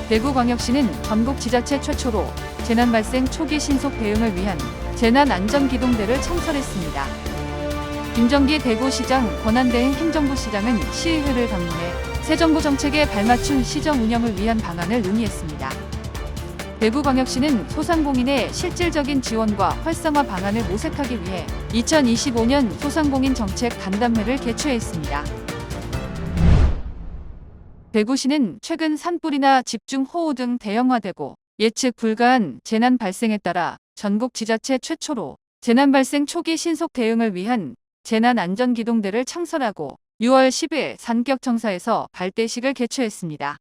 대구광역시는 전국 지자체 최초로 재난 발생 초기 신속 대응을 위한 재난안전기동대를 창설했습니다. 김정기 대구시장 권한대행 행정부시장은 시의회를 방문해 새 정부 정책에 발맞춘 시정 운영을 위한 방안을 논의했습니다. 대구광역시는 소상공인의 실질적인 지원과 활성화 방안을 모색하기 위해 2025년 소상공인 정책 간담회를 개최했습니다. 대구시는 최근 산불이나 집중호우 등 대형화되고 예측 불가한 재난 발생에 따라 전국 지자체 최초로 재난 발생 초기 신속 대응을 위한 재난안전기동대를 창설하고 6월 10일 산격청사에서 발대식을 개최했습니다.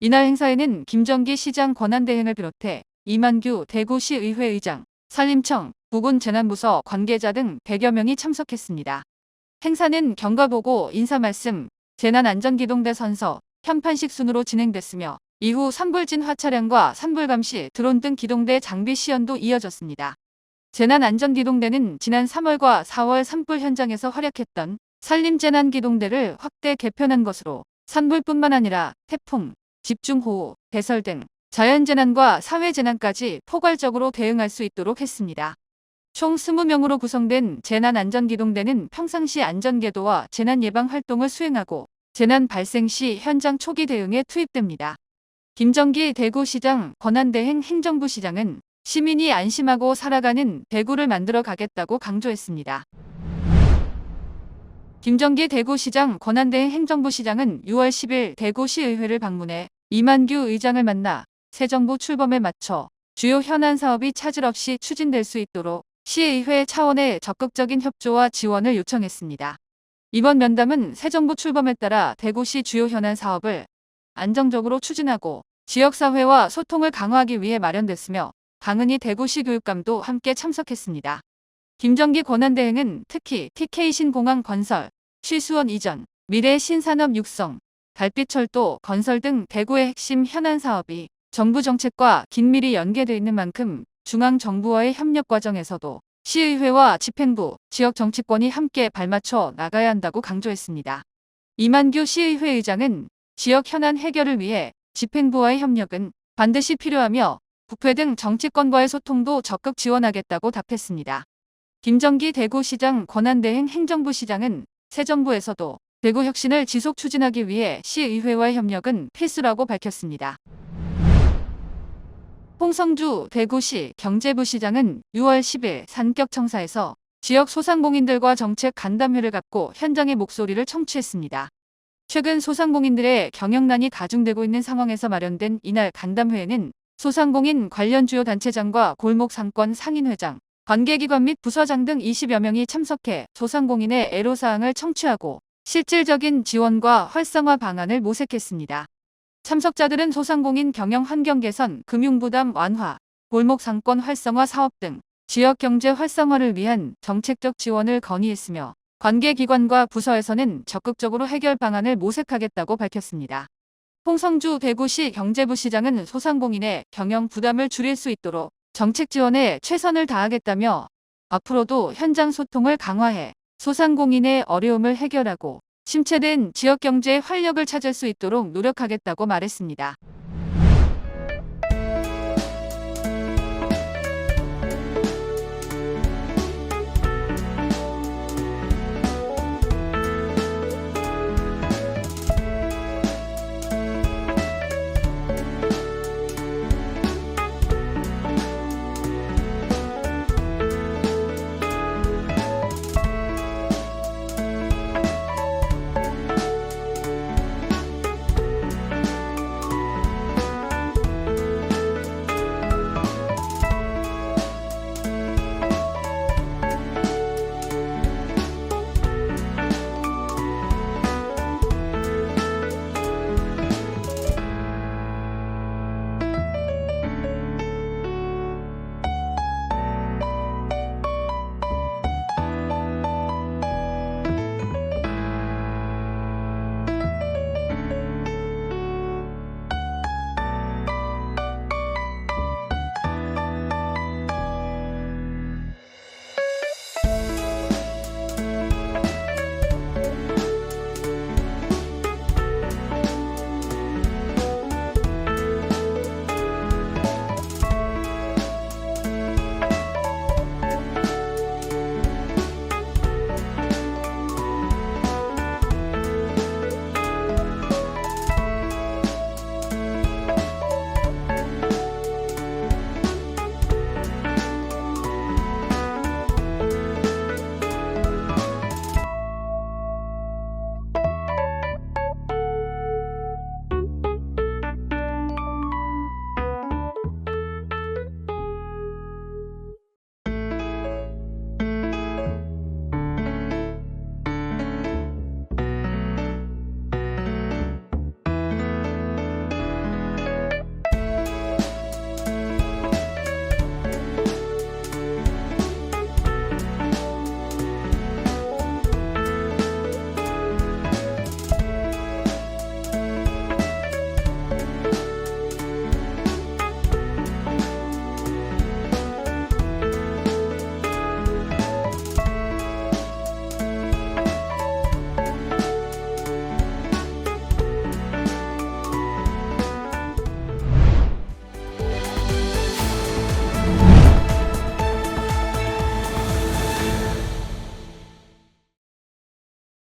이날 행사에는 김정기 시장 권한대행을 비롯해 이만규 대구시의회 의장, 산림청, 보건재난부서 관계자 등 100여 명이 참석했습니다. 행사는 경과보고, 인사말씀, 재난안전기동대 선서, 현판식 순으로 진행됐으며 이후 산불진화 차량과 산불감시, 드론 등 기동대 장비 시연도 이어졌습니다. 재난안전기동대는 지난 3월과 4월 산불 현장에서 활약했던 산림재난기동대를 확대 개편한 것으로 산불뿐만 아니라 태풍, 집중호우, 대설 등 자연재난과 사회재난까지 포괄적으로 대응할 수 있도록 했습니다. 총 20명으로 구성된 재난안전기동대는 평상시 안전계도와 재난예방 활동을 수행하고 재난 발생 시 현장 초기 대응에 투입됩니다. 김정기 대구시장 권한대행 행정부시장은 시민이 안심하고 살아가는 대구를 만들어 가겠다고 강조했습니다. 김정기 대구시장 권한대행 행정부시장은 6월 10일 대구시의회를 방문해 이만규 의장을 만나 새 정부 출범에 맞춰 주요 현안 사업이 차질 없이 추진될 수 있도록 시의회 차원의 적극적인 협조와 지원을 요청했습니다. 이번 면담은 새 정부 출범에 따라 대구시 주요 현안 사업을 안정적으로 추진하고 지역사회와 소통을 강화하기 위해 마련됐으며 강은희 대구시 교육감도 함께 참석했습니다. 김정기 권한대행은 특히 TK 신공항 건설, 쉬수원 이전, 미래 신산업 육성, 달빛철도 건설 등 대구의 핵심 현안 사업이 정부 정책과 긴밀히 연계되어 있는 만큼 중앙정부와의 협력 과정에서도 시의회와 집행부, 지역 정치권이 함께 발맞춰 나가야 한다고 강조했습니다. 이만규 시의회 의장은 지역 현안 해결을 위해 집행부와의 협력은 반드시 필요하며 국회 등 정치권과의 소통도 적극 지원하겠다고 답했습니다. 김정기 대구시장 권한대행 행정부시장은 새 정부에서도 대구 혁신을 지속 추진하기 위해 시의회와의 협력은 필수라고 밝혔습니다. 홍성주 대구시 경제부시장은 6월 10일 산격청사에서 지역 소상공인들과 정책 간담회를 갖고 현장의 목소리를 청취했습니다. 최근 소상공인들의 경영난이 가중되고 있는 상황에서 마련된 이날 간담회에는 소상공인 관련 주요 단체장과 골목상권 상인회장, 관계기관 및 부서장 등 20여 명이 참석해 소상공인의 애로사항을 청취하고 실질적인 지원과 활성화 방안을 모색했습니다. 참석자들은 소상공인 경영 환경 개선, 금융부담 완화, 골목상권 활성화 사업 등 지역경제 활성화를 위한 정책적 지원을 건의했으며 관계기관과 부서에서는 적극적으로 해결 방안을 모색하겠다고 밝혔습니다. 홍성주 대구시 경제부시장은 소상공인의 경영 부담을 줄일 수 있도록 정책 지원에 최선을 다하겠다며 앞으로도 현장 소통을 강화해 소상공인의 어려움을 해결하고 침체된 지역경제의 활력을 찾을 수 있도록 노력하겠다고 말했습니다.